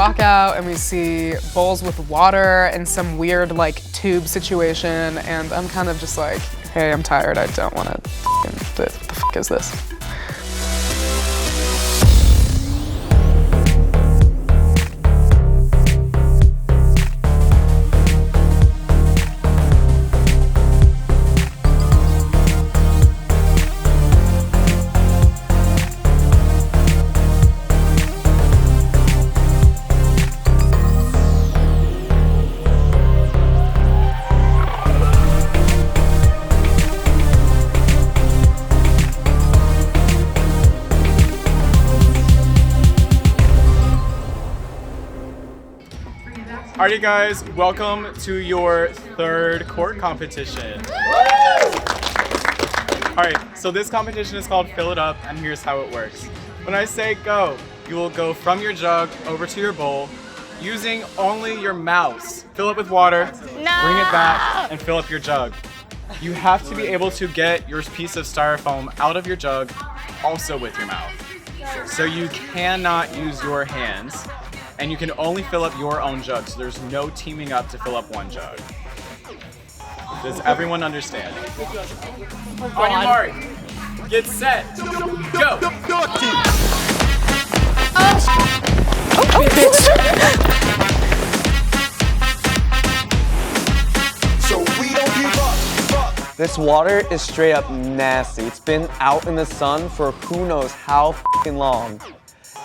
walk out and we see bowls with water and some weird like tube situation, and I'm kind of just like, hey, I'm tired, I don't want to what the fuck is this? Alrighty guys, welcome to your third court competition. Alright, so this competition is called Fill It Up, and here's how it works. When I say go, you will go from your jug over to your bowl using only your mouth. Fill it with water, bring it back, and fill up your jug. You have to be able to get your piece of styrofoam out of your jug also with your mouth. So you cannot use your hands. And you can only fill up your own jug, so there's no teaming up to fill up one jug. Does everyone understand? On your mark, get set, go! Oh, bitch! So we don't give up. This water is straight up nasty. It's been out in the sun for who knows how f***ing long.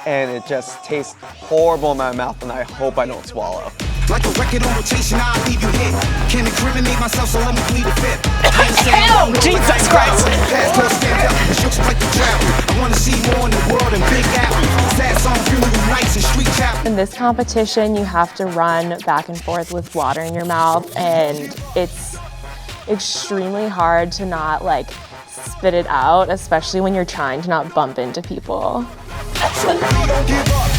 And it just tastes horrible in my mouth, and I hope I don't swallow. Like a record on rotation, I'll leave you hit. Can't incriminate myself, so let me plead the fifth. Oh, Jesus Christ! I want to see more in the world than Big Apple. Sad song, funeral nights, and street chapel. In this competition, you have to run back and forth with water in your mouth, and it's extremely hard to not like spit it out, especially when you're trying to not bump into people. So we don't give up.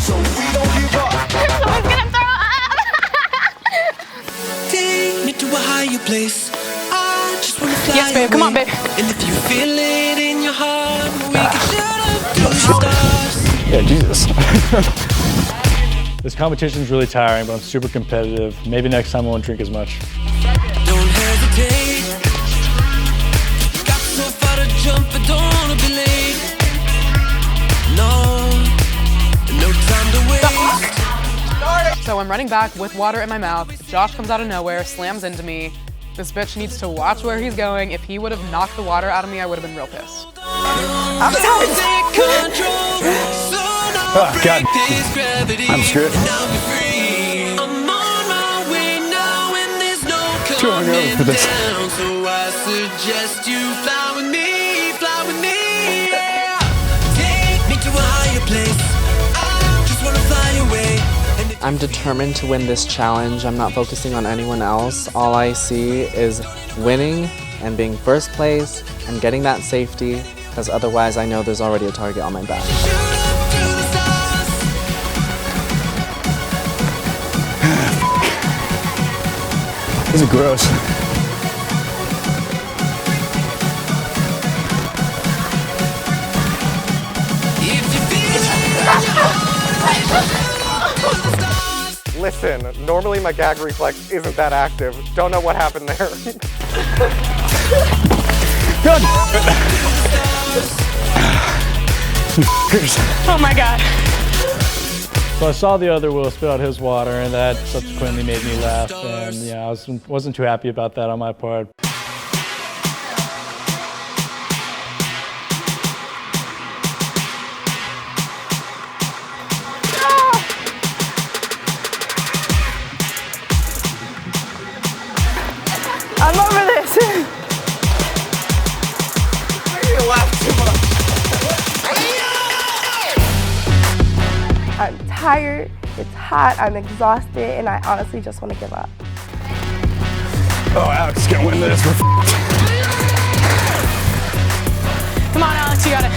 So we don't give up. Someone's gonna throw up! Take me to a higher place. I just wanna fly Yes, babe, come on, babe. And if you feel it in your heart, we can shoot up to the stars. Yeah, Jesus. This competition is really tiring, but I'm super competitive. Maybe next time I won't drink as much. Don't hesitate. Got so far to jump, but don't wanna be late. No time to waste. So I'm running back with water in my mouth. Josh comes out of nowhere, slams into me. This bitch needs to watch where he's going. If he would have knocked the water out of me, I would have been real pissed. I'm Oh, God. I'm screwed. Too hungover for this. So I suggest you fly with me, yeah. Take me to a higher place. I just wanna fly away. I'm determined to win this challenge. I'm not focusing on anyone else. All I see is winning and being first place and getting that safety, because otherwise I know there's already a target on my back. This is gross. Listen, normally my gag reflex isn't that active. Don't know what happened there. God. Oh my God. So I saw the other Will spit out his water, and that subsequently made me laugh. And yeah, I wasn't too happy about that on my part. I'm over this. You laugh too much. I'm tired, it's hot, I'm exhausted, and I honestly just want to give up. Oh, Alex is gonna win this. We're f***ed. Come on, Alex, you got it.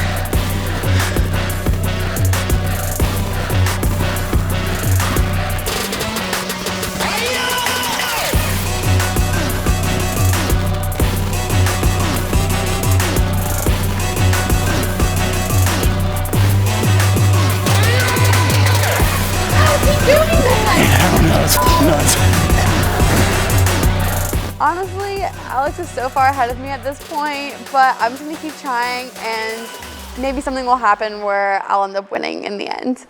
Honestly, Alex is so far ahead of me at this point, but I'm just gonna keep trying and maybe something will happen where I'll end up winning in the end.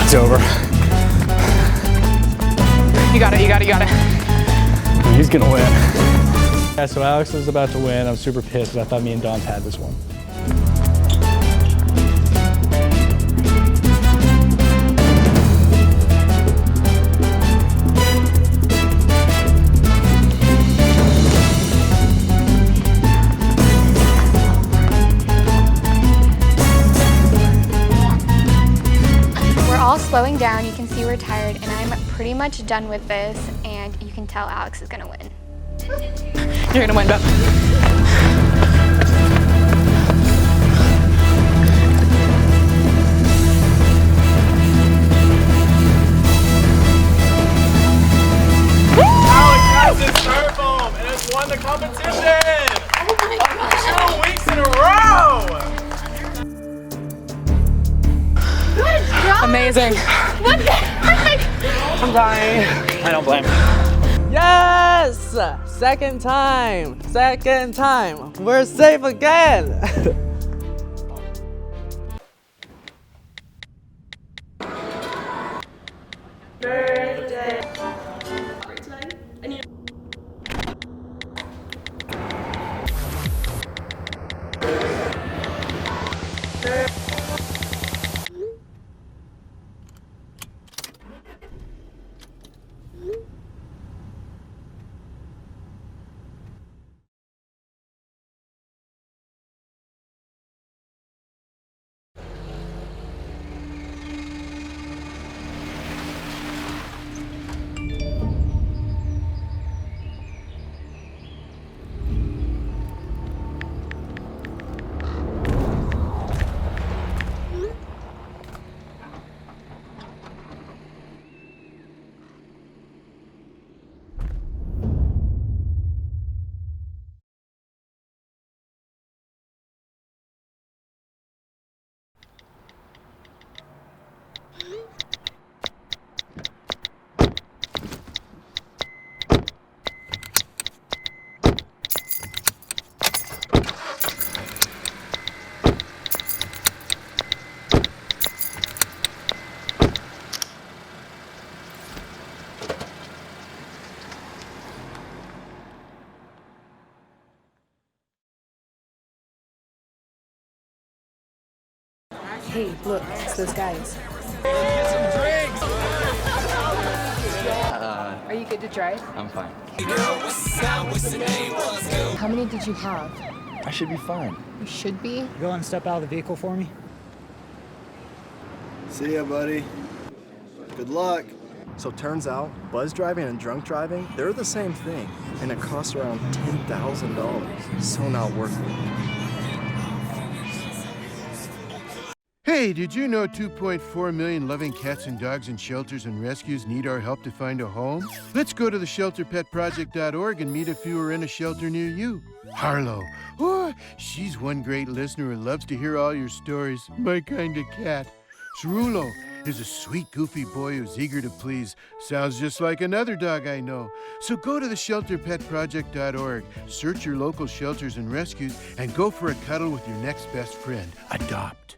It's over. You got it, you got it, you got it. He's gonna win. Yeah, so Alex is about to win. I'm super pissed because I thought me and Dawn had this one. Slowing down, you can see we're tired, and I'm pretty much done with this, and you can tell Alex is gonna win. You're gonna win, Beth. Alex has his third home and has won the competition! Oh my God. 2 weeks in a row! Amazing. What the heck? I'm dying. I don't blame him. Yes! Second time! Second time! We're safe again! Birthday. Hey, look, it's those guys. Are you good to drive? I'm fine. How many did you have? I should be fine. You should be. Go and step out of the vehicle for me. See ya, buddy. Good luck. So turns out, buzz driving and drunk driving, they're the same thing, and it costs around $10,000. So not worth it. Hey, did you know 2.4 million loving cats and dogs in shelters and rescues need our help to find a home? Let's go to the shelterpetproject.org and meet a few who are in a shelter near you. Harlow, oh, she's one great listener who loves to hear all your stories. My kind of cat. Cerulo is a sweet, goofy boy who's eager to please. Sounds just like another dog I know. So go to the shelterpetproject.org, search your local shelters and rescues, and go for a cuddle with your next best friend. Adopt.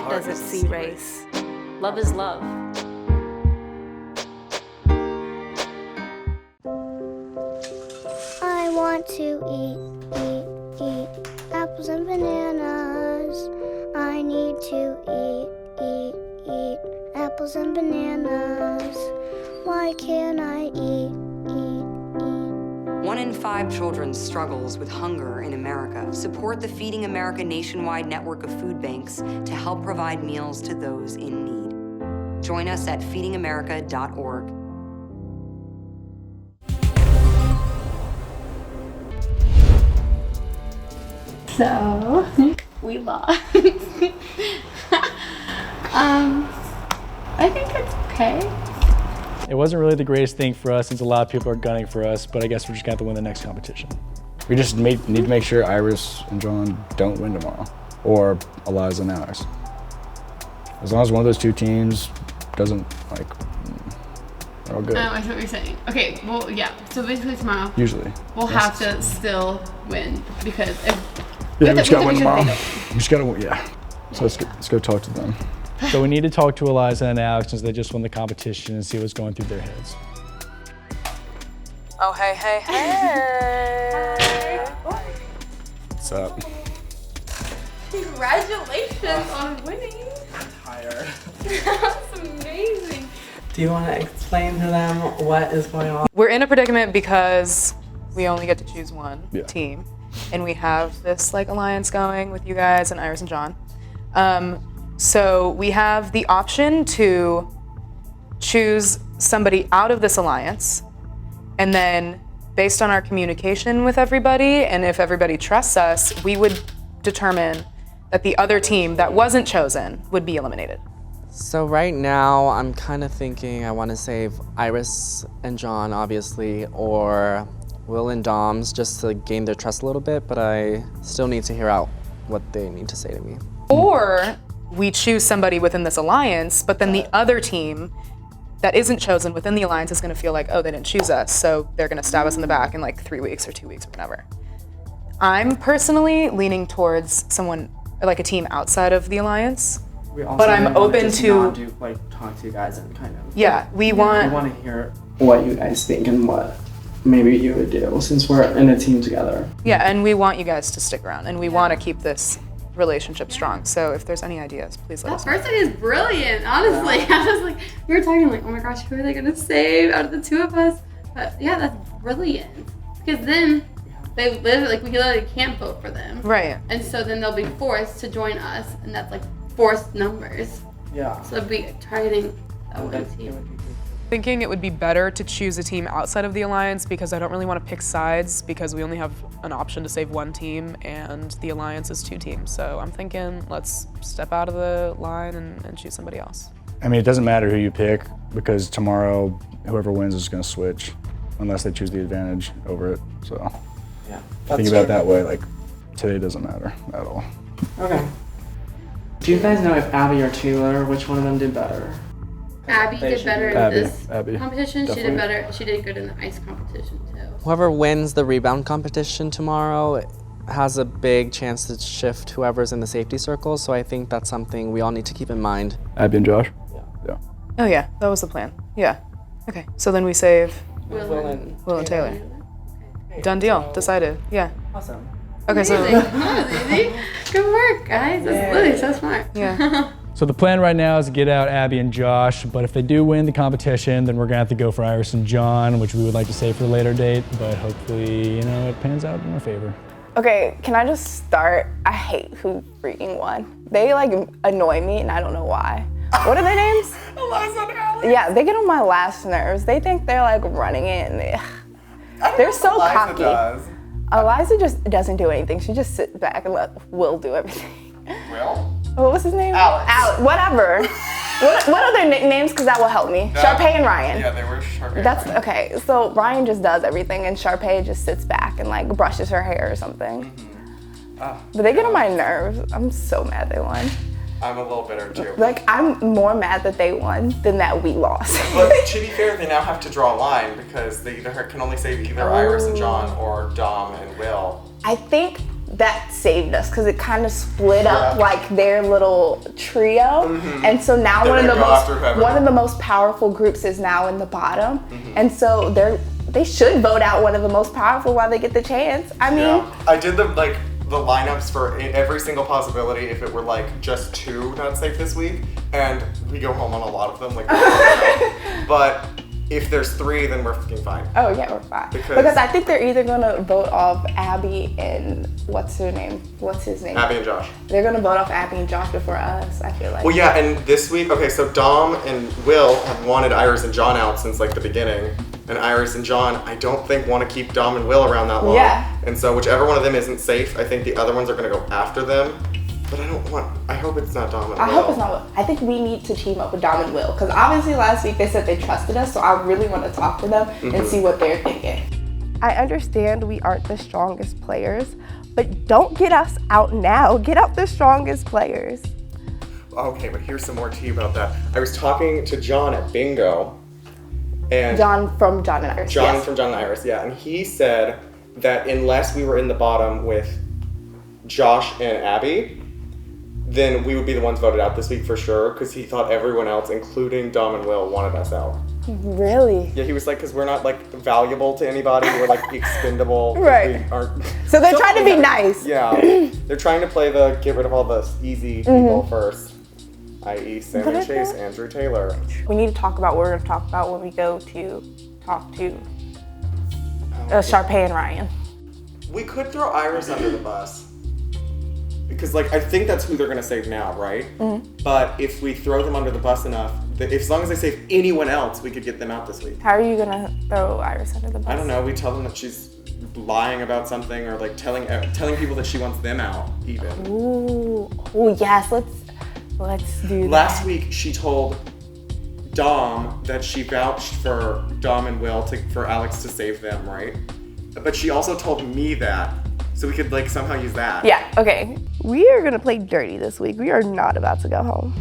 Doesn't see race. Love is love. I want to eat apples and bananas. I need to eat apples and bananas. Why can't I eat? Want in 5 children struggles with hunger in America. Support the Feeding America nationwide network of food banks to help provide meals to those in need. Join us at feedingamerica.org. So, we lost. I think it's okay. It wasn't really the greatest thing for us since a lot of people are gunning for us, but I guess we're just gonna have to win the next competition. We just need to make sure Iris and John don't win tomorrow, or Eliza and Alex. As long as one of those 2 teams doesn't, like, they're all good. I see what you're saying. Okay, well, yeah, so basically tomorrow. Usually. We'll have to still win, because if... Yeah, we just gotta win tomorrow. We just gotta win, yeah. So let's go talk to them. So we need to talk to Eliza and Alex since they just won the competition and see what's going through their heads. Oh, hey, hey, hey. What's up? Congratulations on winning. I'm tired. That's amazing. Do you want to explain to them what is going on? We're in a predicament because we only get to choose one team. And we have this like alliance going with you guys and Iris and John. So we have the option to choose somebody out of this alliance, and then based on our communication with everybody and if everybody trusts us, we would determine that the other team that wasn't chosen would be eliminated. So right now, I'm kind of thinking I want to save Iris and John, obviously, or Will and Dom's, just to gain their trust a little bit, but I still need to hear out what they need to say to me. Or we choose somebody within this alliance, but then the other team that isn't chosen within the alliance is gonna feel like, oh, they didn't choose us, so they're gonna stab us in the back in like 3 weeks or 2 weeks or whatever. I'm personally leaning towards someone, like a team outside of the alliance, but I'm open to talk to you guys and kind of. Yeah, we want to hear what you guys think and what maybe you would do since we're in a team together. Yeah, and we want you guys to stick around, and we want to keep this relationship strong. So if there's any ideas, please let us know. That person is brilliant, honestly. I was like, we were talking like, oh my gosh, who are they gonna save out of the 2 of us? But yeah, that's brilliant. Because then they live, like, we literally can't vote for them. Right. And so then they'll be forced to join us, and that's like forced numbers. Yeah. So it'd be targeting that one team. Thinking it would be better to choose a team outside of the alliance because I don't really want to pick sides because we only have an option to save one team and the alliance is 2 teams. So I'm thinking let's step out of the line and choose somebody else. I mean, it doesn't matter who you pick because tomorrow whoever wins is going to switch unless they choose the advantage over it. So yeah, think about it that way. Like today doesn't matter at all. Okay. Do you guys know if Abby or Taylor, which one of them did better? Abby did better in this competition. Definitely. She did better. She did good in the ice competition too. Whoever wins the rebound competition tomorrow has a big chance to shift whoever's in the safety circle. So I think that's something we all need to keep in mind. Abby and Josh? Yeah. Oh yeah, that was the plan. Yeah. Okay, so then we save Will and Taylor. Done deal, decided, yeah. Awesome. Okay, so. That was easy. Good work, guys. That's really so smart. Yeah. So the plan right now is to get out Abby and Josh, but if they do win the competition, then we're gonna have to go for Iris and John, which we would like to save for a later date, but hopefully, it pans out in our favor. Okay, can I just start? I hate who freaking won. They like annoy me and I don't know why. What are their names? Eliza and Alex. Yeah, they get on my last nerves. They think they're like running it and they're so Eliza cocky. does. Eliza just doesn't do anything. She just sits back and let Will do everything. Will? What's his name? Alex. Whatever. what are their nicknames? Because that will help me. Sharpay and Ryan. Yeah, they were Sharpay. That's okay. So Ryan just does everything, and Sharpay just sits back and like brushes her hair or something. But they get on my nerves. I'm so mad they won. I'm a little bitter too. Like I'm more mad that they won than that we lost. But to be fair, they now have to draw a line because they either can only save either Iris and John or Dom and Will. I think that saved us because it kind of split up like their little trio, and so now one of the most powerful groups is now in the bottom, and so they should vote out one of the most powerful while they get the chance. I mean, I did the lineups for every single possibility if it were like just 2 not safe this week, and we go home on a lot of them. Like, but if there's 3, then we're fucking fine. Oh yeah, we're fine. Because I think they're either gonna vote off Abby and what's his name? Abby and Josh. They're gonna vote off Abby and Josh before us, I feel like. Well, yeah, and this week, okay, so Dom and Will have wanted Iris and John out since like the beginning. And Iris and John, I don't think want to keep Dom and Will around that long. Yeah. And so whichever one of them isn't safe, I think the other ones are gonna go after them. But I hope it's not Dom and Will. I hope it's not Will. I think we need to team up with Dom and Will. Because obviously last week they said they trusted us, so I really want to talk to them and see what they're thinking. I understand we aren't the strongest players, but don't get us out now. Get out the strongest players. Okay, but here's some more tea about that. I was talking to John at bingo. And John from John and Iris. John from John and Iris, yeah. And he said that unless we were in the bottom with Josh and Abby, then we would be the ones voted out this week for sure, because he thought everyone else, including Dom and Will, wanted us out. Really? Yeah, he was like, because we're not like valuable to anybody, we're like expendable. Right. We aren't. So they're trying to be nice. Yeah. They're trying to play the get rid of all the easy people first, i.e. Sam and Chase, Andrew Taylor. We need to talk about what we're going to talk about when we go to talk to Sharpay and Ryan. We could throw Iris under the bus. Because like I think that's who they're gonna save now, right? But if we throw them under the bus enough, as long as they save anyone else, we could get them out this week. How are you gonna throw Iris under the bus? I don't know. We tell them that she's lying about something, or like telling people that she wants them out, even. Ooh, yes. Let's do that. Last week she told Dom that she vouched for Dom and Will for Alex to save them, right? But she also told me that. So we could like somehow use that. Yeah, okay. We are gonna play dirty this week. We are not about to go home.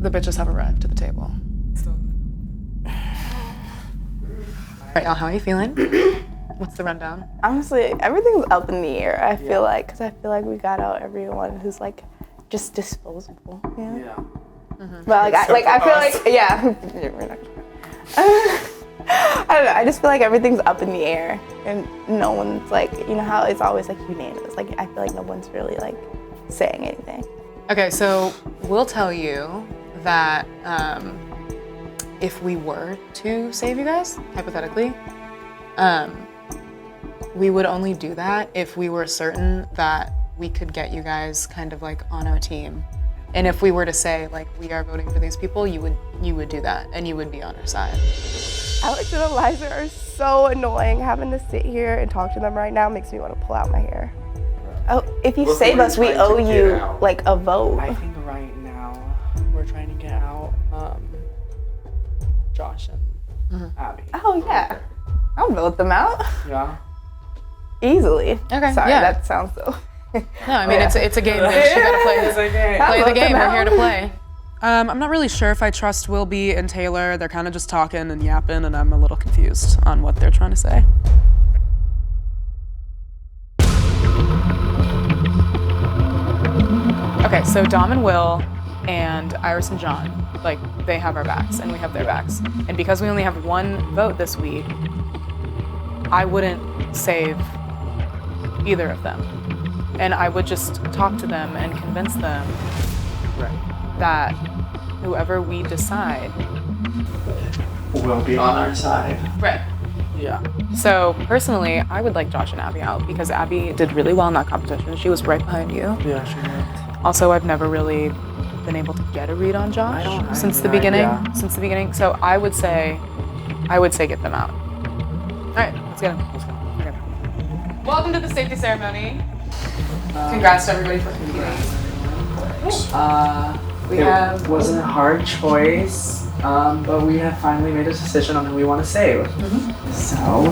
The bitches have arrived to the table. All right, y'all, how are you feeling? What's the rundown? Honestly, everything's up in the air, I feel like, because I feel like we got out everyone who's like just disposable, you know? Yeah. But I feel like, yeah. We're not I don't know, I just feel like everything's up in the air and no one's like, you know how it's always like unanimous. Like I feel like no one's really like saying anything. Okay, so we'll tell you that if we were to save you guys, hypothetically, we would only do that if we were certain that we could get you guys kind of like on our team. And if we were to say like we are voting for these people, you would do that and you would be on our side. Alex and Eliza are so annoying. Having to sit here and talk to them right now makes me want to pull out my hair. Oh, if you save us, we owe you like a vote. I think right now we're trying to get out Josh and Abby. Oh yeah, I'll vote them out. Yeah. Easily. Okay. Sorry, yeah. that sounds so. No, I mean it's a game. Bitch. You gotta play. It's a game. Play the game. We're here to play. I'm not really sure if I trust Wilby and Taylor. They're kind of just talking and yapping, and I'm a little confused on what they're trying to say. Okay, so Dom and Will and Iris and John, like they have our backs and we have their backs. And because we only have one vote this week, I wouldn't save either of them. And I would just talk to them and convince them that whoever we decide will be on our side. Right. Yeah. So personally, I would like Josh and Abby out because Abby did really well in that competition. She was right behind you. Yeah, she did. Also, I've never really been able to get a read on Josh since the beginning. Yeah. Since the beginning. So I would say get them out. All right, let's get them. Okay. Welcome to the safety ceremony. Congrats to everybody for competing. It wasn't a hard choice, but we have finally made a decision on who we want to save. So,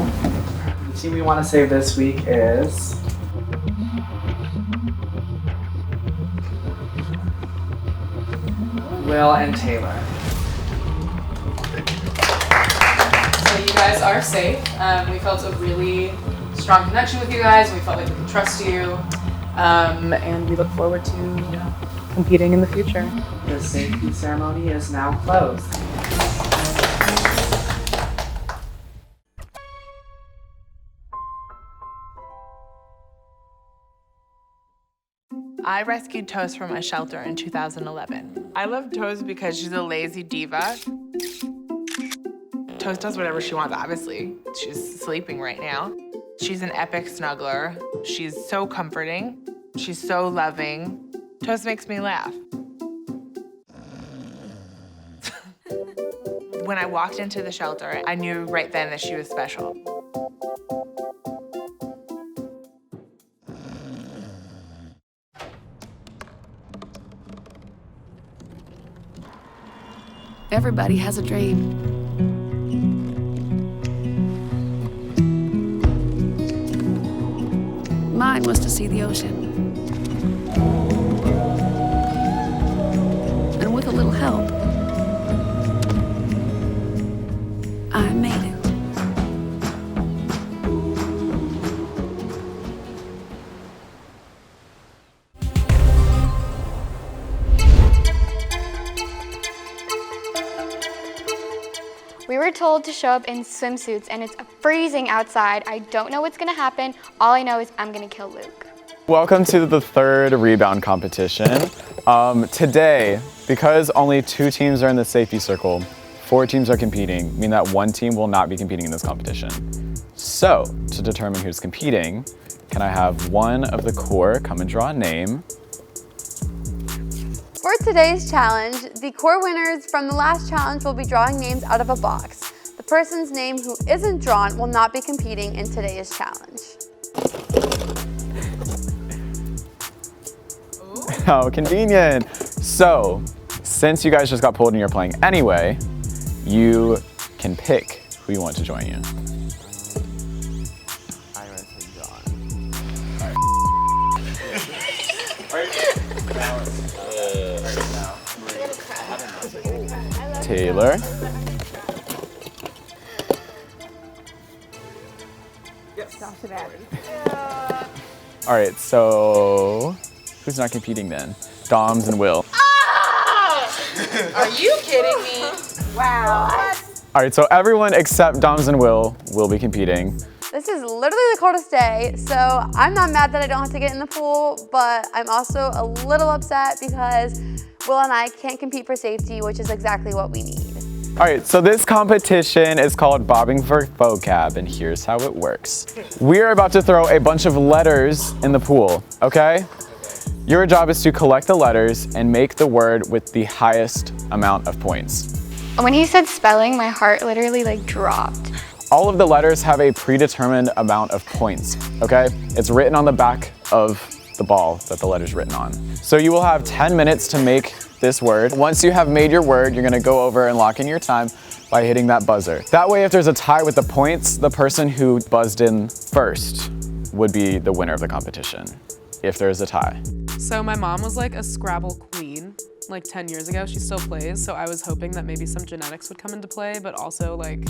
the team we want to save this week is Will and Taylor. So you guys are safe. We felt a really strong connection with you guys. We felt like we could trust you. And we look forward to competing in the future. The safety ceremony is now closed. I rescued Toast from a shelter in 2011. I love Toast because she's a lazy diva. Toast does whatever she wants, obviously. She's sleeping right now. She's an epic snuggler. She's so comforting. She's so loving. Toast makes me laugh. When I walked into the shelter, I knew right then that she was special. Everybody has a dream. Mine was to see the ocean. And with a little help, I made it. We were told to show up in swimsuits and it's freezing outside. I don't know what's gonna happen. All I know is I'm gonna kill Luke. Welcome to the third rebound competition. Today, because only 2 teams are in the safety circle, 4 teams are competing, meaning that 1 team will not be competing in this competition. So, to determine who's competing, can I have one of the core come and draw a name? For today's challenge, the core winners from the last challenge will be drawing names out of a box. The person's name who isn't drawn will not be competing in today's challenge. How convenient. So, since you guys just got pulled and you're playing anyway, you can pick who you want to join you. Taylor. All right, so who's not competing then? Doms and Will. Are you kidding me? Wow. All right, so everyone except Doms and Will be competing. This is literally the coldest day, so I'm not mad that I don't have to get in the pool, but I'm also a little upset because Will and I can't compete for safety, which is exactly what we need. All right, so this competition is called Bobbing for Vocab, and here's how it works. We are about to throw a bunch of letters in the pool, okay? Your job is to collect the letters and make the word with the highest amount of points. When he said spelling, my heart literally like dropped. All of the letters have a predetermined amount of points, okay? It's written on the back of the ball that the letter's written on. So you will have 10 minutes to make this word. Once you have made your word, you're gonna go over and lock in your time by hitting that buzzer. That way, if there's a tie with the points, the person who buzzed in first would be the winner of the competition, if there's a tie. So my mom was like a Scrabble queen, like 10 years ago. She still plays, so I was hoping that maybe some genetics would come into play, but also like,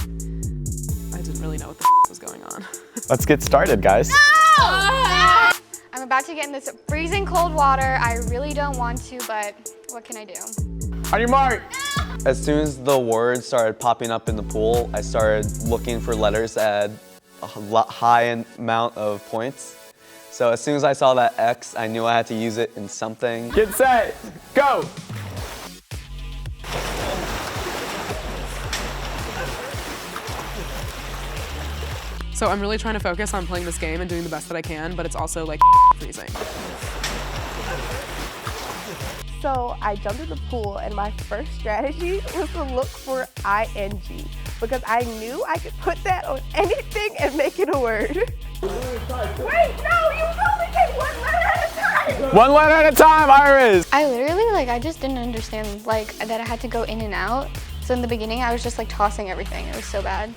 I didn't really know what the was going on. Let's get started, guys. No! I'm about to get in this freezing cold water. I really don't want to, but what can I do? On your mark. As soon as the words started popping up in the pool, I started looking for letters that had a high amount of points. So as soon as I saw that X, I knew I had to use it in something. Get set, go! So I'm really trying to focus on playing this game and doing the best that I can, but it's also like freezing. So I jumped in the pool and my first strategy was to look for ing because I knew I could put that on anything and make it a word. Wait, no, you only get 1 letter at a time! 1 letter at a time, Iris! I literally, I just didn't understand, that I had to go in and out. So in the beginning, I was just, tossing everything. It was so bad.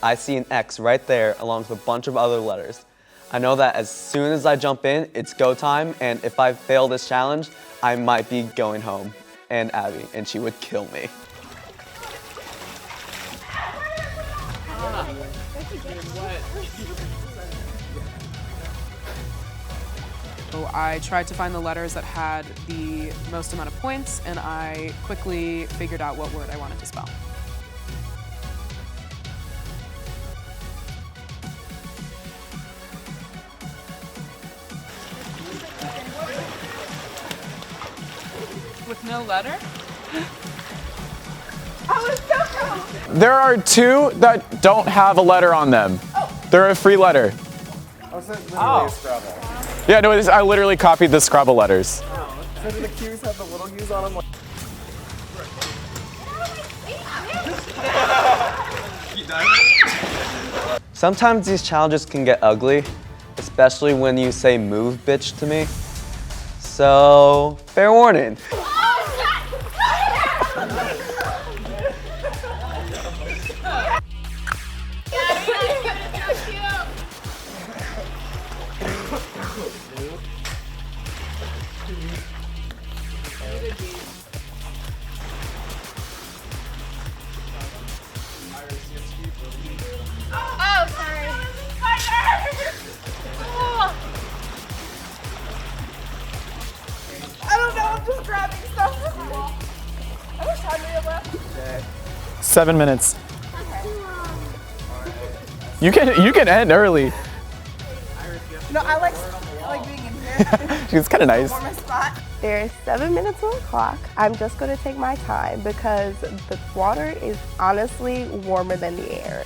I see an X right there along with a bunch of other letters. I know that as soon as I jump in, it's go time, and if I fail this challenge, I might be going home and Abby, and she would kill me. So I tried to find the letters that had the most amount of points, and I quickly figured out what word I wanted to spell. With no letter? There are 2 that don't have a letter on them. They're a free letter. Was it literally a Scrabble? Yeah, no, I literally copied the Scrabble letters. So do the Q's have the little U's on them? Sometimes these challenges can get ugly, especially when you say move bitch to me. So, fair warning. Oh, sorry. I don't know, I'm just grabbing stuff. How much time do we have left? 7 minutes. You can end early. No, I like being in here. It's kind of nice. Warm my spot. There's 7 minutes on the clock. I'm just gonna take my time because the water is honestly warmer than the air.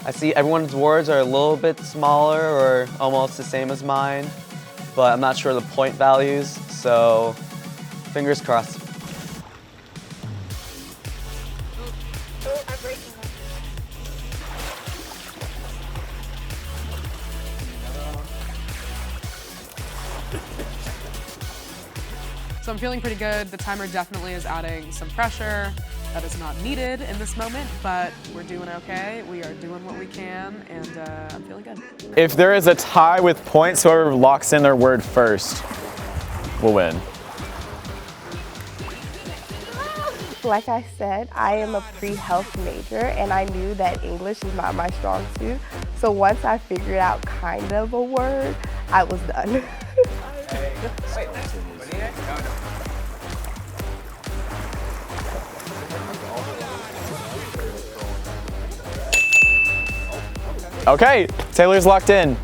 I see everyone's words are a little bit smaller or almost the same as mine, but I'm not sure the point values, so fingers crossed. So I'm feeling pretty good. The timer definitely is adding some pressure that is not needed in this moment, but we're doing okay. We are doing what we can, and I'm feeling good. If there is a tie with points, whoever locks in their word first will win. Like I said, I am a pre-health major and I knew that English is not my strong suit. So once I figured out kind of a word, I was done. Okay, Taylor's locked in.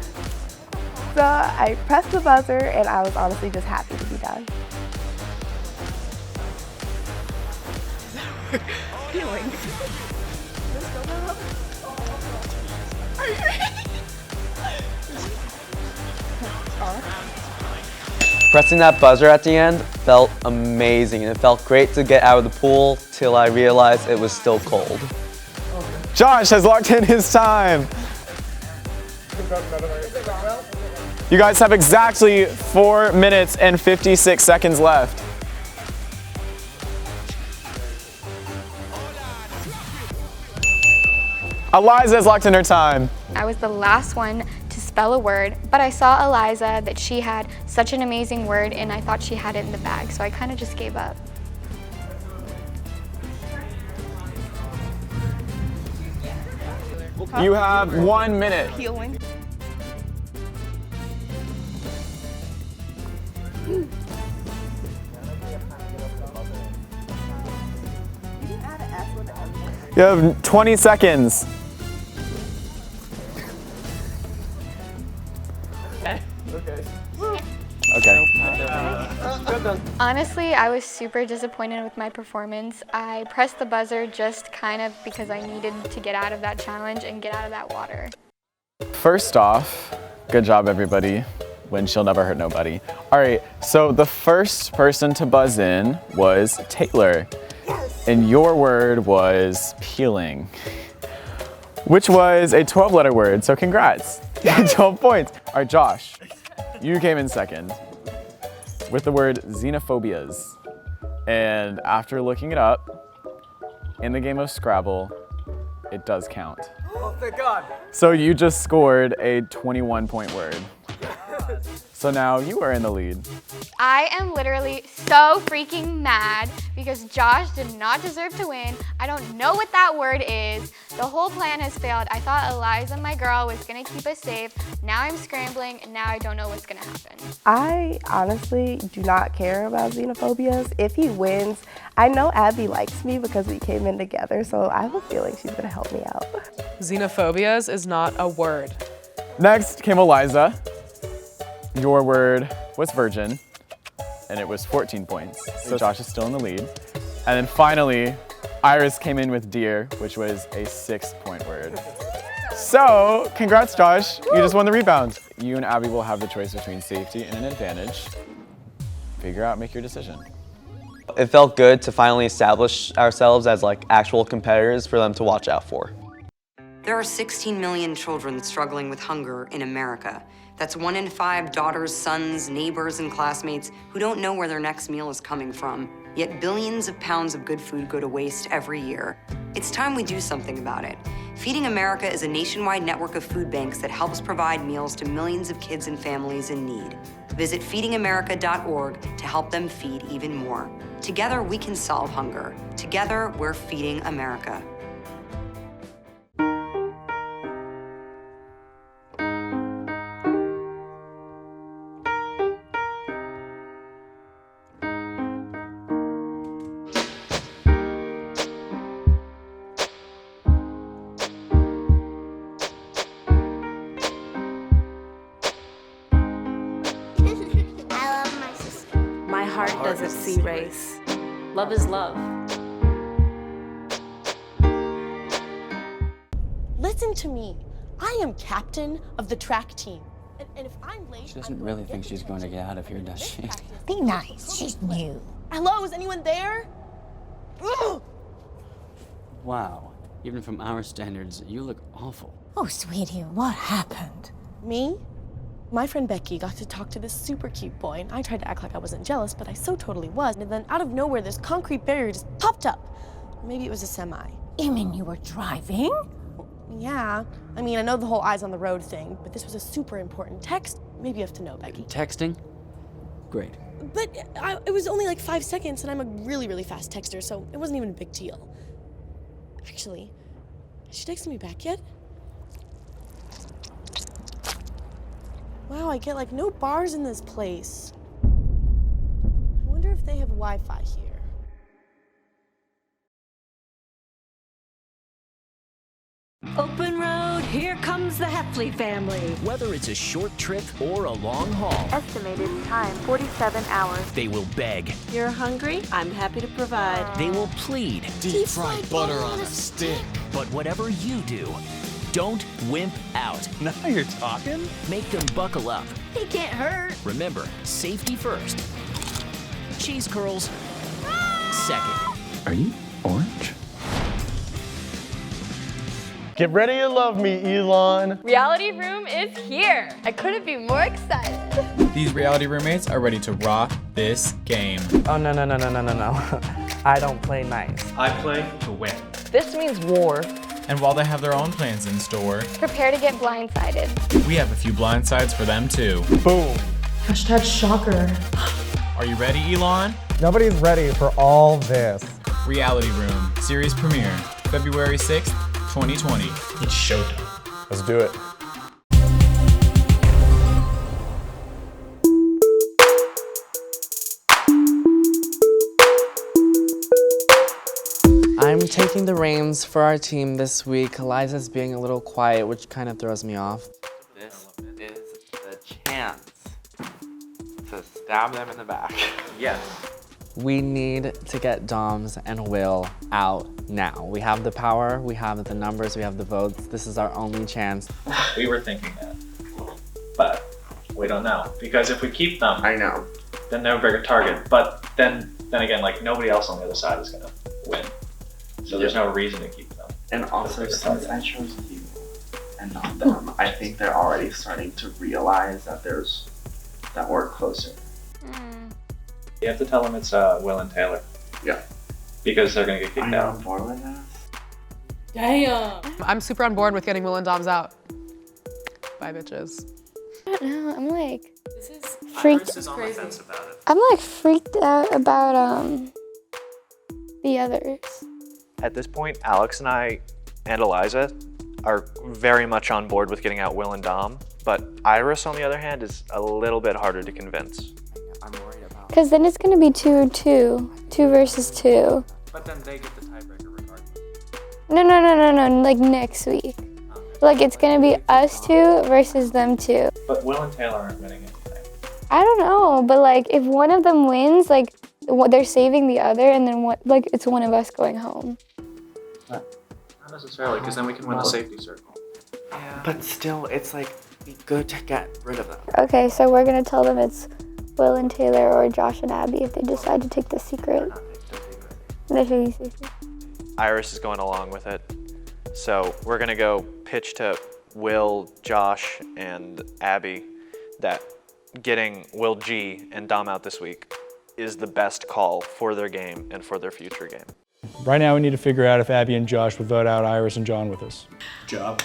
So I pressed the buzzer and I was honestly just happy to be done. Feeling. Pressing that buzzer at the end felt amazing, and it felt great to get out of the pool till I realized it was still cold. Josh has locked in his time. You guys have exactly 4 minutes and 56 seconds left. Eliza has locked in her time. I was the last one to spell a word, but I saw Eliza that she had such an amazing word and I thought she had it in the bag, so I kind of just gave up. You have 1 minute. Healing. You have 20 seconds. Okay. Honestly, I was super disappointed with my performance. I pressed the buzzer just kind of because I needed to get out of that challenge and get out of that water. First off, good job everybody. Win she'll never hurt nobody. All right, so the first person to buzz in was Taylor. And your word was peeling, which was a 12-letter word, so congrats. 12 points. All right, Josh, you came in second with the word xenophobias. And after looking it up, in the game of Scrabble, it does count. Oh, thank God. So you just scored a 21-point word. So now you are in the lead. I am literally so freaking mad because Josh did not deserve to win. I don't know what that word is. The whole plan has failed. I thought Eliza, my girl, was gonna keep us safe. Now I'm scrambling and now I don't know what's gonna happen. I honestly do not care about xenophobias. If he wins, I know Abby likes me because we came in together, so I have a feeling she's gonna help me out. Xenophobias is not a word. Next came Eliza. Your word was virgin, and it was 14 points. So Josh is still in the lead. And then finally, Iris came in with deer, which was a 6-point word. So, congrats, Josh. You just won the rebound. You and Abby will have the choice between safety and an advantage. Figure out, make your decision. It felt good to finally establish ourselves as like actual competitors for them to watch out for. There are 16 million children struggling with hunger in America. That's 1 in 5 daughters, sons, neighbors, and classmates who don't know where their next meal is coming from. Yet billions of pounds of good food go to waste every year. It's time we do something about it. Feeding America is a nationwide network of food banks that helps provide meals to millions of kids and families in need. Visit feedingamerica.org to help them feed even more. Together, we can solve hunger. Together, we're feeding America. Doesn't see race. Love is love. Listen to me. I am captain of the track team. And if I'm late, she doesn't really think she's going to get out of here, does she? Be nice. She's new. Hello, is anyone there? Ugh! Wow. Even from our standards, you look awful. Oh, sweetie, what happened? Me? My friend Becky got to talk to this super cute boy, and I tried to act like I wasn't jealous, but I so totally was. And then out of nowhere, this concrete barrier just popped up. Maybe it was a semi. You mean you were driving? Yeah. I mean, I know the whole eyes on the road thing, but this was a super important text. Maybe you have to know, Becky. Texting? Great. But it was only like 5 seconds, and I'm a really, really fast texter, so it wasn't even a big deal. Actually, has she texted me back yet? Wow, I get like no bars in this place. I wonder if they have Wi-Fi here. Open road, here comes the Heffley family. Whether it's a short trip or a long haul. Estimated time, 47 hours. They will beg. You're hungry? I'm happy to provide. They will plead. Deep fried butter on a stick. But whatever you do, don't wimp out. Now you're talking? Make them buckle up. He can't hurt. Remember, safety first. Cheese curls second. Are you orange? Get ready to love me, Elon. Reality Room is here. I couldn't be more excited. These reality roommates are ready to rock this game. Oh, no. I don't play nice. I play to win. This means war. And while they have their own plans in store, prepare to get blindsided. we have a few blindsides for them too. Boom. Hashtag shocker. Are you ready, Elon? Nobody's ready for all this. Reality Room, series premiere, February 6th, 2020. It's showtime. Let's do it. I'm taking the reins for our team this week. Eliza's being a little quiet, which kind of throws me off. This is the chance to stab them in the back. Yes. We need to get Doms and Will out now. We have the power, we have the numbers, we have the votes. This is our only chance. We were thinking that, but we don't know. Because if we keep them, I know, then they're a bigger target. But then again, like nobody else on the other side is gonna win. So there's no reason to keep them. And also, since I chose you and not them, I think they're already starting to realize that we're closer. You have to tell them it's Will and Taylor. Yeah. Because they're gonna get kicked out. On board with that? Damn. I'm super on board with getting Will and Doms out. Bye, bitches. I don't know. I'm like This is freaked. Iris is on the fence about it. I'm like freaked out about the others. At this point, Alex and I and Eliza are very much on board with getting out Will and Dom, but Iris, on the other hand, is a little bit harder to convince. I'm worried about. Because then it's gonna be 2-2 versus 2. But then they get the tiebreaker regardless. No. Like next week. Like it's gonna be us 2 versus them 2. But Will and Taylor aren't winning anything. I don't know, but like if one of them wins, like they're saving the other, and then like it's one of us going home. Not necessarily, because then we can win the safety circle. Yeah. But still, it's like, be good to get rid of them. Okay, so we're gonna tell them it's Will and Taylor or Josh and Abby if they decide to take the secret. They're taking safety. Iris is going along with it. So we're gonna go pitch to Will, Josh, and Abby that getting Will G and Dom out this week is the best call for their game and for their future game. Right now we need to figure out if Abby and Josh would vote out Iris and John with us. Job.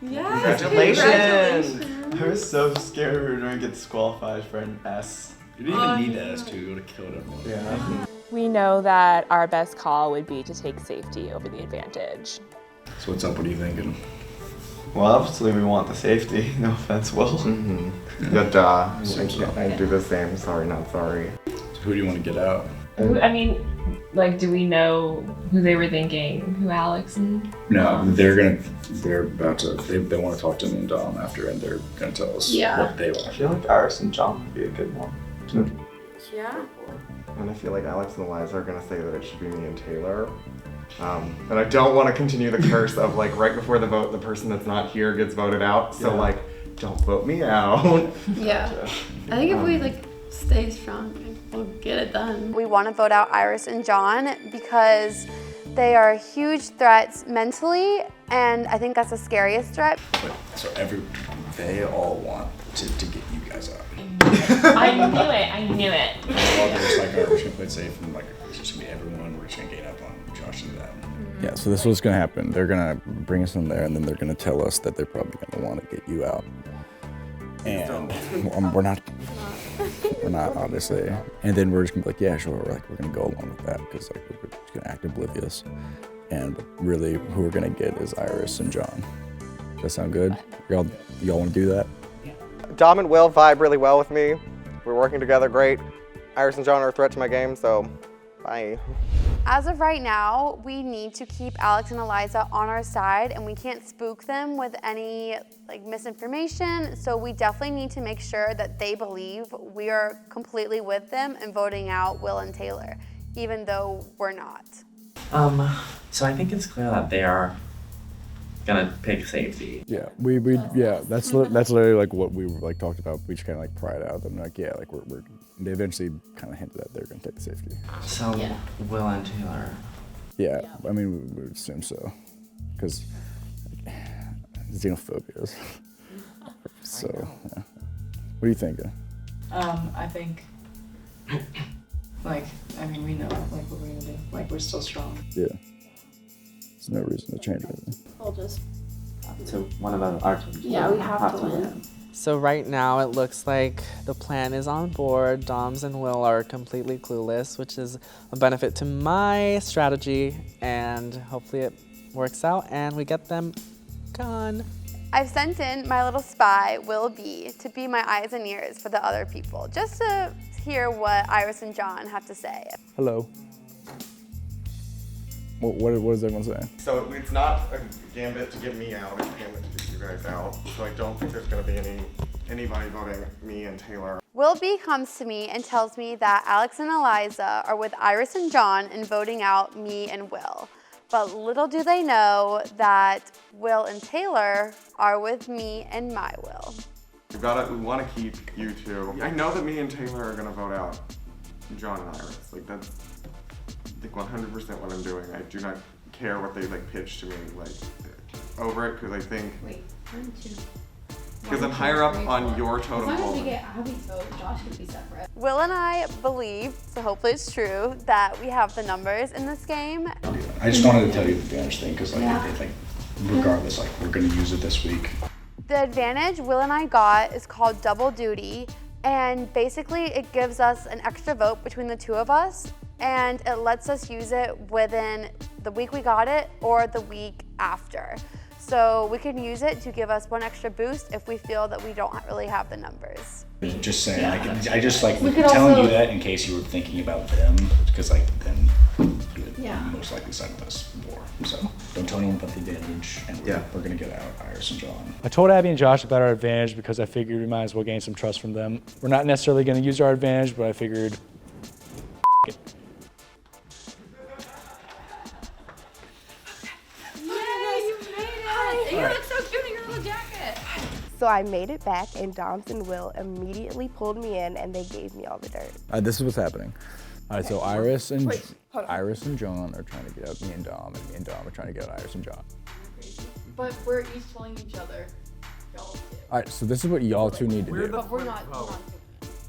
Yes, Congratulations! I was so scared we were going to get disqualified for an S. You didn't even need that S too, you would have killed him. Yeah. We know that our best call would be to take safety over the advantage. So what's up, what are you thinking? Well, obviously we want the safety. No offense, Will. Good job. I do the same. Sorry, not sorry. So who do you want to get out? I mean, like, do we know who they were thinking? Who Alex and? No, they're about to, they want to talk to me and Dom after, and they're going to tell us what they want. I feel like Iris and John would be a good one. Yeah. And I feel like Alex and Eliza are gonna say that it should be me and Taylor. And I don't want to continue the curse of like right before the vote, the person that's not here gets voted out. So like, don't vote me out. Yeah. I think if we like stay strong, we'll get it done. We want to vote out Iris and John because they are huge threats mentally, and I think that's the scariest threat. So they all want to get you guys out. I knew it. Well, they're just like, oh, we're just gonna play it safe, and like, it's just gonna be everyone. We're just gonna gain up on Josh and that. Yeah, so this is what's gonna happen. They're gonna bring us in there, and then they're gonna tell us that they're probably gonna want to get you out. And we're not obviously. And then we're just gonna be like, yeah, sure. We're gonna go along with that because like we're just gonna act oblivious. And really, who we're gonna get is Iris and John. Does that sound good? Y'all want to do that? Dom and Will vibe really well with me. We're working together great. Iris and John are a threat to my game, so bye. As of right now, we need to keep Alex and Eliza on our side, and we can't spook them with any like misinformation. So we definitely need to make sure that they believe we are completely with them and voting out Will and Taylor, even though we're not. So I think it's clear that they are gonna pick safety. Yeah, yeah, that's literally like what we were like talked about. We just kind of like pried out them like, yeah, like we're they eventually kind of hinted that they're gonna take the safety. So Will and Taylor. Yeah, I mean we would assume so, because xenophobia. So yeah. What do you think? I think we know like what we're gonna do. Like we're still strong. Yeah. There's no reason to change anything. We'll just. So one of our teams. Yeah, we have to win. So right now it looks like the plan is on board. Doms and Will are completely clueless, which is a benefit to my strategy, and hopefully it works out and we get them gone. I've sent in my little spy, Will B, to be my eyes and ears for the other people, just to hear what Iris and John have to say. Hello. What does everyone say? So it's not a gambit to get me out, it's a gambit to get you guys out. So I don't think there's gonna be anybody voting me and Taylor. Will B comes to me and tells me that Alex and Eliza are with Iris and John and voting out me and Will. But little do they know that Will and Taylor are with me and my Will. We want to keep you two. I know that me and Taylor are gonna vote out John and Iris. Like that's like 100% what I'm doing. I do not care what they like pitch to me like over it because I think. Wait, aren't you? Because I'm higher up on your totem pole. As long as we get Abby's vote, Josh could be separate. Will and I believe, so hopefully it's true, that we have the numbers in this game. I just wanted to tell you the advantage thing because regardless, like we're gonna use it this week. The advantage Will and I got is called double duty, and basically it gives us an extra vote between the two of us, and it lets us use it within the week we got it or the week after. So we can use it to give us one extra boost if we feel that we don't really have the numbers. Just saying, I just like telling you that in case you were thinking about them, because like then. most likely side with us more. So don't tell anyone about the advantage, and we're gonna get out Iris and John. I told Abby and Josh about our advantage because I figured we might as well gain some trust from them. We're not necessarily going to use our advantage, but I figured it. You look so cute in your little jacket. So I made it back, and Doms and Will immediately pulled me in, and they gave me all the dirt. This is what's happening. All right, so Iris and Wait, John are trying to get out me and Dom are trying to get out Iris and John. But we're each telling each other. All right, so this is what y'all two need to do. But we're not.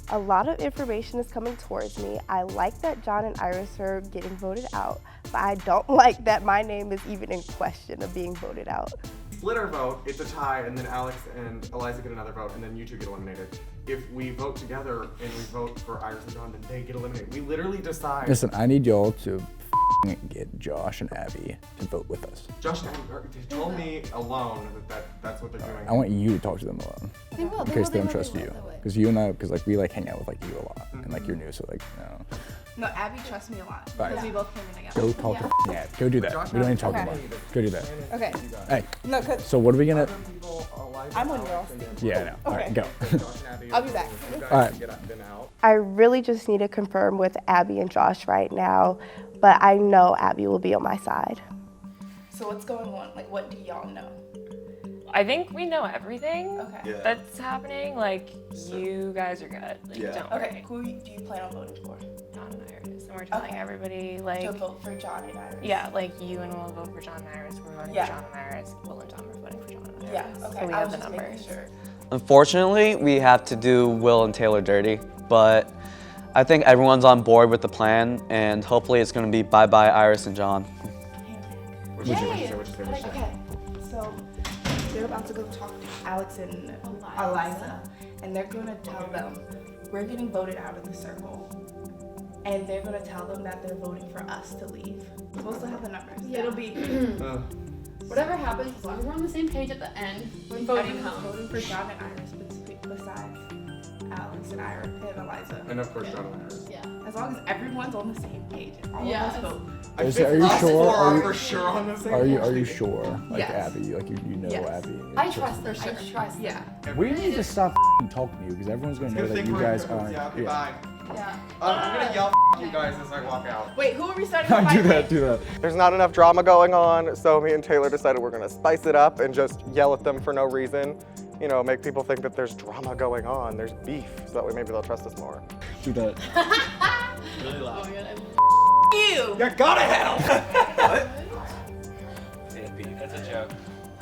A lot of information is coming towards me. I like that John and Iris are getting voted out, but I don't like that my name is even in question of being voted out. Split our vote, it's a tie, and then Alex and Eliza get another vote, and then you two get eliminated. If we vote together and we vote for Iris and John, then they get eliminated. We literally decide. Listen, I need y'all to get Josh and Abby to vote with us. Josh and Abby told me alone that's what they're doing. I want you to talk to them alone. They will. In case they don't trust you. Because you and I, we hang out with you a lot. And you're new, so No, Abby trusts me a lot. Right. Because we both came in together. Go talk to Abby. Go do that. We don't need to talk about it. Go do that. Okay. Hey. No, cause so what are we gonna? I'm on your team. Yeah, I know. All right, go. I'll be back. All right. I really just need to confirm with Abby and Josh right now, but I know Abby will be on my side. So what's going on? Like, what do y'all know? I think we know everything that's happening. Like, you guys are good. Like, don't worry. Okay, who do you plan on voting for? John and Iris. And we're telling everybody, like... To vote for John and Iris? Yeah, like, you and Will vote for John and Iris. We're voting for John and Iris. Will and Tom are voting for John and Iris. Yeah, okay. So we have the numbers. Sure. Unfortunately, we have to do Will and Taylor dirty, but I think everyone's on board with the plan, and hopefully it's going to be bye-bye Iris and John. Okay, so they're about to go talk to Alex and Eliza, and they're going to tell them we're getting voted out of the circle, and they're going to tell them that they're voting for us to leave. We'll still have the numbers. Yeah. It'll be whatever happens, as long as we're on the same page at the end, we're voting voting for John and Iris besides Alex and Iris and Eliza. And of course John and Iris. Yeah. As long as everyone's on the same page, all of us vote. Are you sure? Are sure on the same Are you page. sure? Like Yes. Abby, like you know Abby. I trust them. I trust them. Yeah. We need to stop talking to you because everyone's gonna know that you guys aren't. Bye. Yeah. I'm gonna yell you guys as I walk out. Wait, who are we starting to fight Do that. There's not enough drama going on, so me and Taylor decided we're gonna spice it up and just yell at them for no reason. You know, make people think that there's drama going on, there's beef, so that way maybe they'll trust us more. Do that. Really loud. You! You gotta help! What? That's a joke.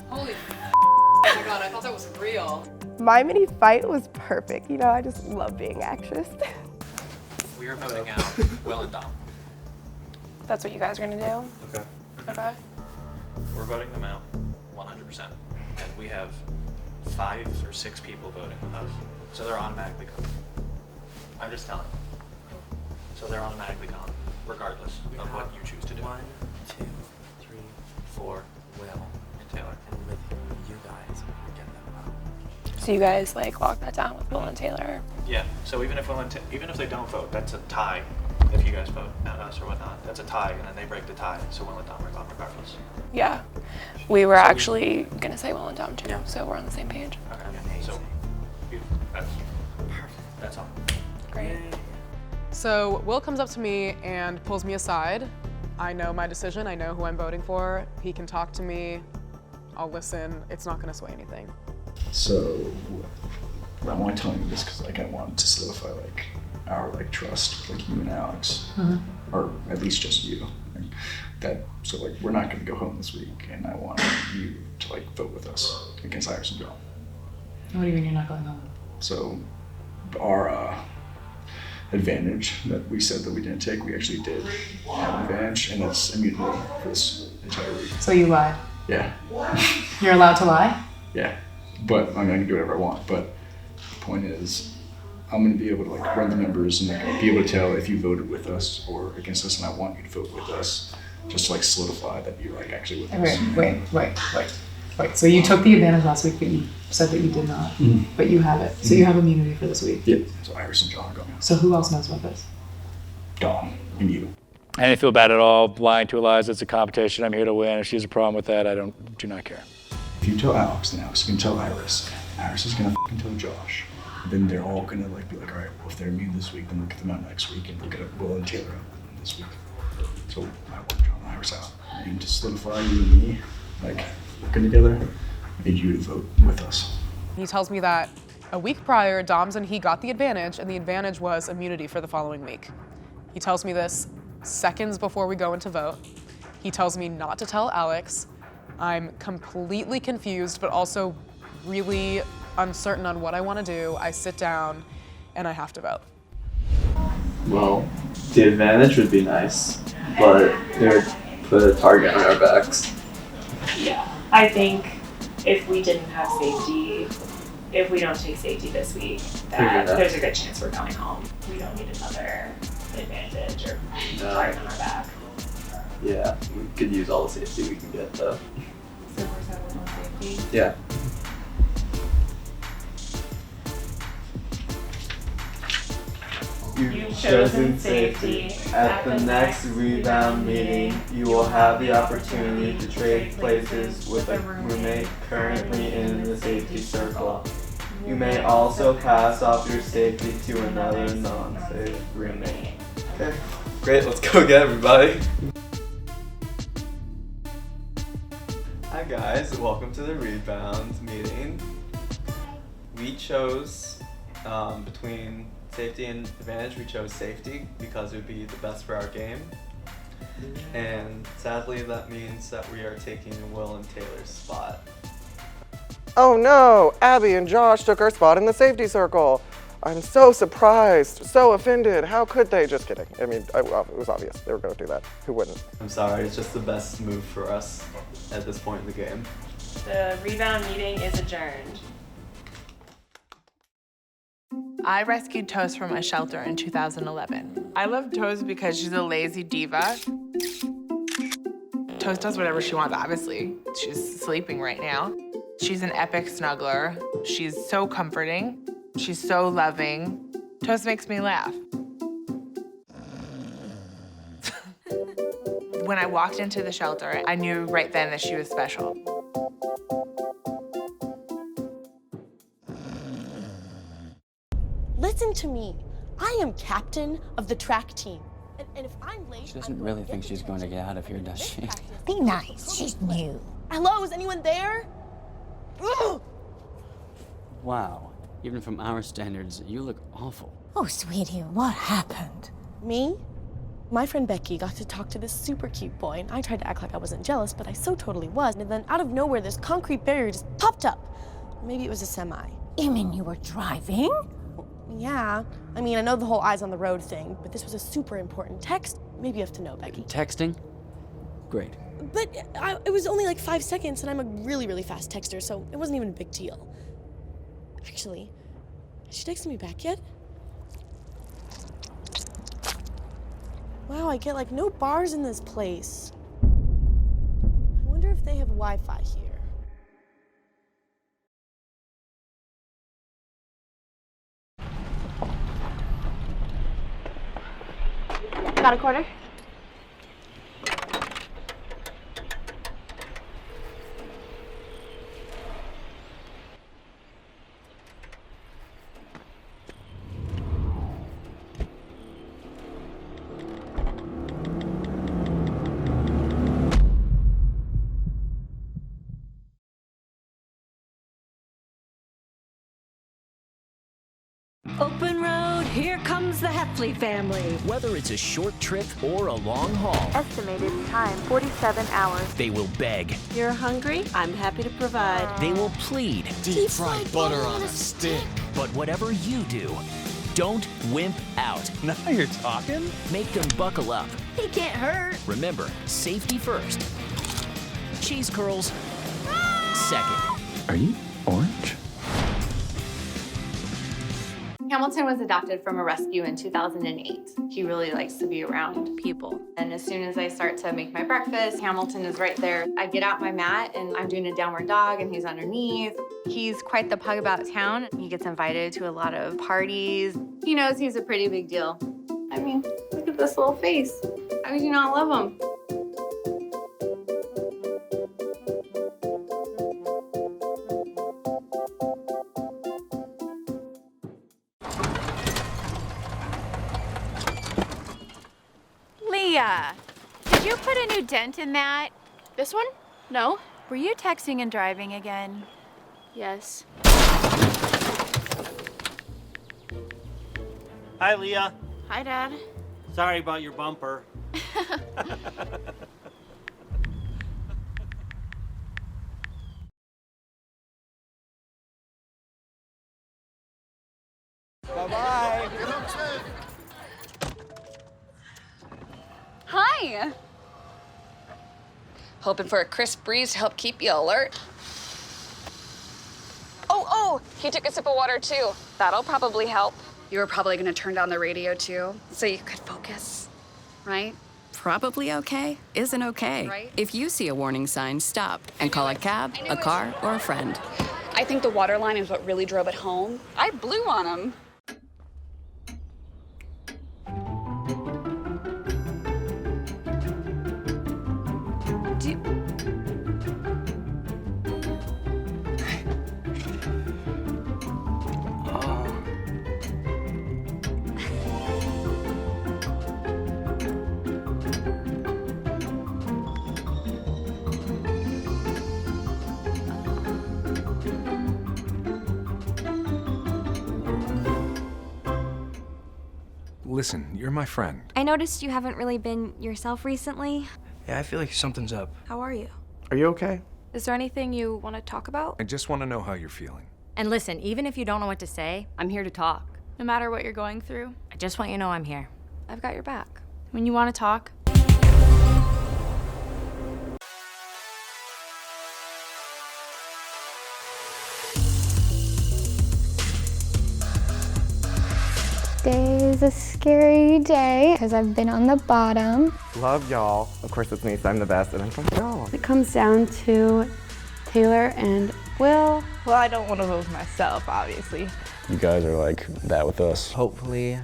Holy oh my god, I thought that was real. My mini fight was perfect. You know, I just love being actress. We are voting out Will and Dom. That's what you guys are going to do? Okay. Okay. We're voting them out 100%. And we have 5 or 6 people voting with us. So they're automatically gone. I'm just telling you. So they're automatically gone, regardless of what you choose to do. 1, 2, 3, 4, Will, and Taylor. and with you guys, we get them out. So you guys, like, lock that down with Will and Taylor? Yeah, so even if they don't vote, that's a tie. If you guys vote, not us or whatnot, that's a tie, and then they break the tie, so Will and Dom are gone regardless. Yeah. We were actually going to say Will and Dom, too, so we're on the same page. Okay, so that's perfect. That's all. Great. So Will comes up to me and pulls me aside. I know my decision. I know who I'm voting for. He can talk to me. I'll listen. It's not going to sway anything. So I'm only telling you this because I want to solidify our trust, you and Alex, or at least just you. So we're not going to go home this week, and I want you to vote with us against Iris and John. What do you mean you're not going home? So our advantage that we said that we didn't take, we actually did have an advantage, and that's immunity for this entire week. So you lied? Yeah. You're allowed to lie? Yeah, but I can do whatever I want. But the point is, I'm going to be able to run the numbers and be able to tell if you voted with us or against us, and I want you to vote with us, just to solidify that you're actually with us. Wait. So you took the advantage last week, but you said that you did not. But you have it. So you have immunity for this week. Yeah. So Iris and John are going out. So who else knows about this? Dom and you. I didn't feel bad at all lying to Eliza. It's a competition. I'm here to win. If she has a problem with that, do not care. If you tell Alex, then Alex can tell Iris. Iris is gonna fucking tell Josh. Then they're all gonna like be like, all right, well, if they're immune this week, then we'll get them out next week, and we'll get Will and Taylor out this week. So I want John and Iris out. And to solidify you and me, like working together, I need you to vote with us. He tells me that a week prior, Doms and he got the advantage, and the advantage was immunity for the following week. He tells me this seconds before we go into vote. He tells me not to tell Alex. I'm completely confused, but also really uncertain on what I want to do. I sit down and I have to vote. Well, the advantage would be nice, but it would put a target on our backs. Yeah, I think if we didn't have safety, if we don't take safety this week, that there's a good chance we're going home. We don't need another advantage or target on our back. Yeah, we could use all the safety we can get though. So we're settling on safety? Yeah. You've chosen safety. At the next Rebound meeting, you will have the opportunity to trade places with a roommate currently in the safety circle. You may also pass off your safety to another non-safe roommate. Okay, great, let's go get everybody. Hi guys, welcome to the Rebound meeting. We chose between safety and advantage, we chose safety because it would be the best for our game. And sadly that means that we are taking Will and Taylor's spot. Oh no, Abby and Josh took our spot in the safety circle. I'm so surprised, so offended. How could they? Just kidding. I mean, it was obvious they were going to do that. Who wouldn't? I'm sorry, it's just the best move for us at this point in the game. The Rebound meeting is adjourned. I rescued Toast from a shelter in 2011. I love Toast because she's a lazy diva. Toast does whatever she wants, obviously. She's sleeping right now. She's an epic snuggler. She's so comforting. She's so loving. Toast makes me laugh. When I walked into the shelter, I knew right then that she was special. Listen to me. I am captain of the track team. And if I'm late, She doesn't really think she's going to get out of here, does she? be nice. She's new. Hello, is anyone there? Ugh! Wow. Even from our standards, you look awful. Oh, sweetie, what happened? Me? My friend Becky got to talk to this super cute boy, and I tried to act like I wasn't jealous, but I so totally was. And then out of nowhere, this concrete barrier just popped up. Maybe it was a semi. You mean you were driving? Yeah. I mean, I know the whole eyes on the road thing, but this was a super important text. Maybe you have to know, Becky. Texting? Great. But it was only like 5 seconds, and I'm a really, really fast texter, so it wasn't even a big deal. Actually, has she texted me back yet? Wow, I get like no bars in this place. I wonder if they have Wi-Fi here. Got a quarter? Open road, here comes the Heffley family. Whether it's a short trip or a long haul, Estimated time, 47 hours. they will beg, You're hungry? I'm happy to provide. they will plead. Deep fried butter on a stick. But whatever you do, don't wimp out. Now you're talking. Make them buckle up. He can't hurt. Remember, safety first. Cheese curls second. Are you orange? Hamilton was adopted from a rescue in 2008. He really likes to be around people. And as soon as I start to make my breakfast, Hamilton is right there. I get out my mat and I'm doing a downward dog and he's underneath. He's quite the pug about town. He gets invited to a lot of parties. He knows he's a pretty big deal. I mean, look at this little face. How could you not love him? Leah, did you put a new dent in that? This one? No. Were you texting and driving again? Yes. Hi, Leah. Hi, Dad. Sorry about your bumper. Bye-bye. Hi. Hoping for a crisp breeze to help keep you alert. Oh, he took a sip of water too. That'll probably help. You were probably gonna turn down the radio too, so you could focus, right? Probably okay isn't okay. Right. If you see a warning sign, stop and call a cab, a car, or a friend. I think the water line is what really drove it home. I blew on him. Listen, you're my friend. I noticed you haven't really been yourself recently. Yeah, I feel like something's up. How are you? Are you okay? Is there anything you want to talk about? I just want to know how you're feeling. And listen, even if you don't know what to say, I'm here to talk. No matter what you're going through, I just want you to know I'm here. I've got your back. When you want to talk, Today is a scary day because I've been on the bottom. Love y'all. Of course it's me, so I'm the best, and I'm from y'all. It comes down to Taylor and Will. Well, I don't want to vote myself, obviously. You guys are like that with us. Hopefully,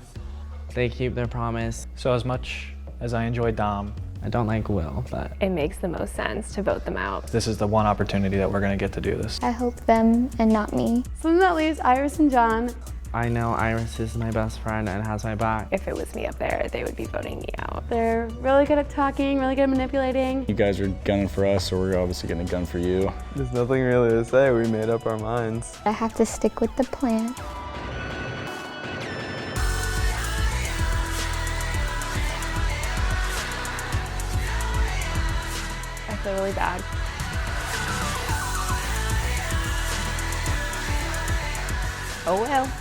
they keep their promise. So as much as I enjoy Dom, I don't like Will, but it makes the most sense to vote them out. This is the one opportunity that we're gonna get to do this. I hope them and not me. So then that leaves Iris and John. I know Iris is my best friend and has my back. If it was me up there, they would be voting me out. They're really good at talking, really good at manipulating. You guys are gunning for us, so we're obviously gonna gun for you. There's nothing really to say. We made up our minds. I have to stick with the plan. I feel really bad. Oh well.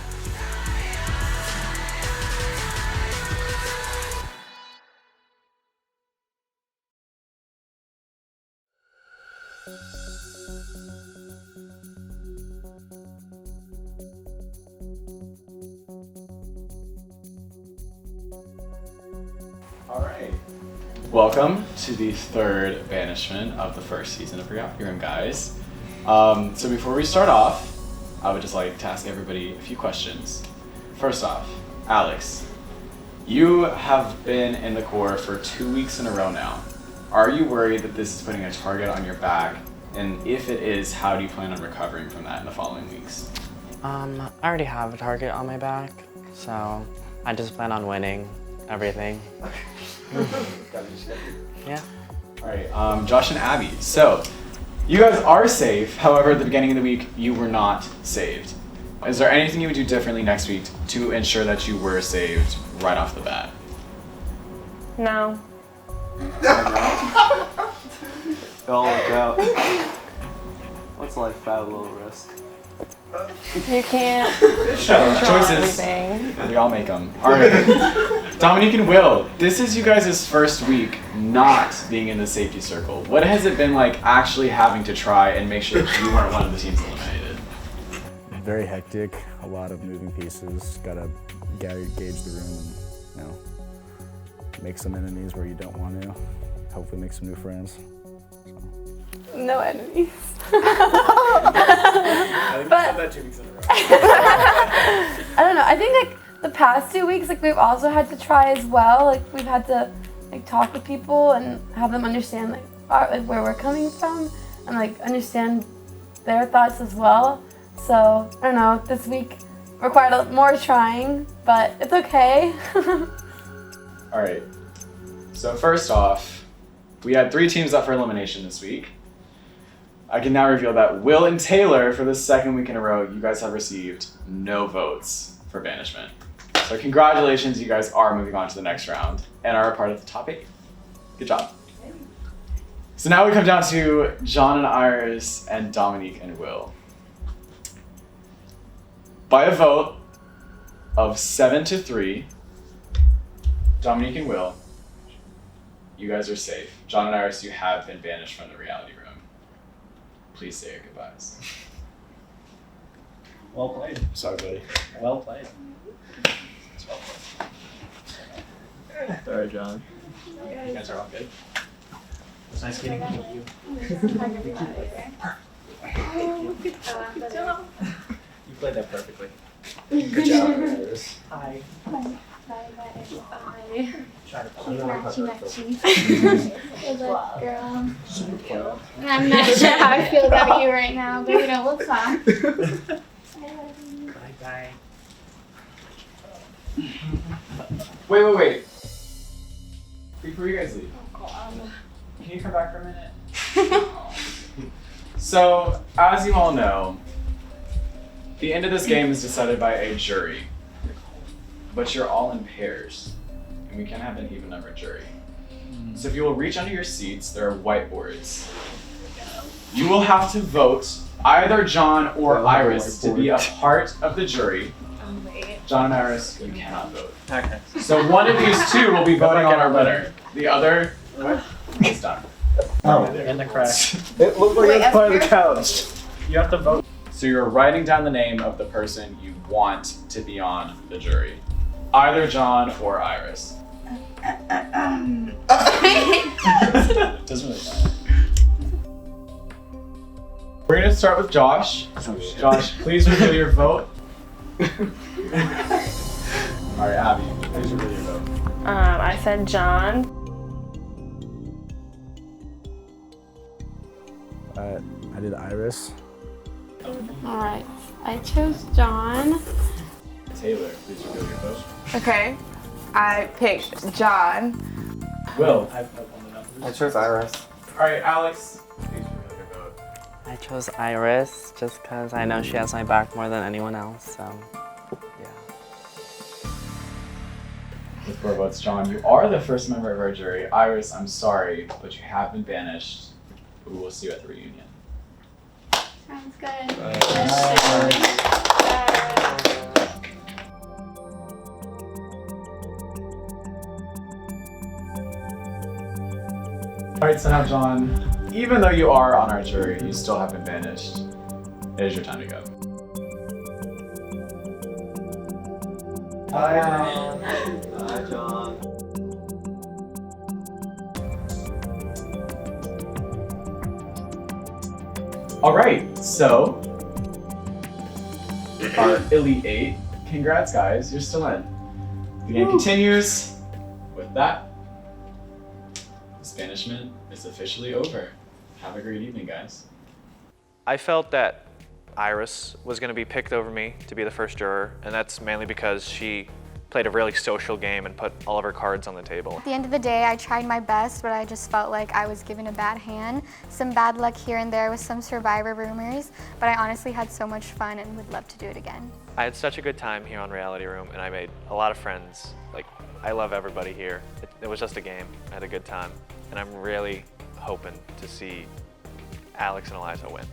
All right. Welcome to the third banishment of the first season of Forgotten Room, guys. So before we start off, I would just like to ask everybody a few questions. First off, Alex, you have been in the Corps for 2 weeks in a row now. Are you worried that this is putting a target on your back? And if it is, how do you plan on recovering from that in the following weeks? I already have a target on my back, so I just plan on winning everything. Yeah. All right, Josh and Abby. So, you guys are safe. However, at the beginning of the week, you were not saved. Is there anything you would do differently next week to ensure that you were saved right off the bat? No. Don't look out. What's life at a little risk? You can't Choices. We all make them. All right. Dominique and Will, this is you guys' first week not being in the safety circle. What has it been like actually having to try and make sure that you weren't one of the teams eliminated? Very hectic, a lot of moving pieces. Gotta gauge the room and, make some enemies where you don't want to. Hopefully make some new friends. No enemies. I think But- you said that 2 weeks in a row. I don't know. I think the past 2 weeks, we've also had to try as well. We've had to like talk with people and have them understand like where we're coming from and like understand their thoughts as well. So I don't know, this week required more trying, but it's okay. All right. So first off, we had 3 teams up for elimination this week. I can now reveal that Will and Taylor, for the second week in a row, you guys have received no votes for banishment. So congratulations, you guys are moving on to the next round and are a part of the top 8. Good job. So now we come down to John and Iris and Dominique and Will. By a vote of 7-3, Dominique and Will, you guys are safe. John and Iris, you have been banished from the reality room. Please say your goodbyes. Well played. Sorry, buddy. Well played. Sorry, John. You guys are all good. It was nice getting to meet you. You played that perfectly. Good job, Iris. Hi. Try to Good luck, girl. I'm not sure how I feel about you right now, but we'll talk. Bye. Wait. Before you guys leave, can you come back for a minute? So, as you all know, the end of this game is decided by a jury. But you're all in pairs, and we can't have an even numbered jury. So if you will reach under your seats, there are whiteboards. You will have to vote either John or Iris to be a part of the jury. John and Iris, you cannot vote. Okay. So one of these two will be voting on our winner. The other is done. Oh, in the crash. It looked like it's part of the couch. You have to vote. So you're writing down the name of the person you want to be on the jury. Either John or Iris. Doesn't really matter. We're gonna start with Josh. Josh, please reveal your vote. Alright, Abby, please reveal your vote. I said John. I did Iris. Alright, I chose John. Taylor, please reveal your vote. Okay, I picked John. Will. I chose Iris. Alright, Alex, please reveal your vote. I chose Iris just because I know she has my back more than anyone else, so yeah. With 4 votes, John, you are the first member of our jury. Iris, I'm sorry, but you have been banished. We will see you at the reunion. Sounds good. Alright, so now John, even though you are on our jury, you still have been banished. It is your time to go. Bye, John. Bye, John. Alright, so our Elite 8. Congrats, guys, you're still in. The game continues. With that, this banishment is officially over. Have a great evening, guys. I felt that Iris was going to be picked over me to be the first juror, and that's mainly because she played a really social game and put all of her cards on the table. At the end of the day, I tried my best, but I just felt like I was given a bad hand. Some bad luck here and there with some Survivor rumors, but I honestly had so much fun and would love to do it again. I had such a good time here on Reality Room, and I made a lot of friends. Like, I love everybody here. It was just a game. I had a good time, and I'm really hoping to see Alex and Eliza win.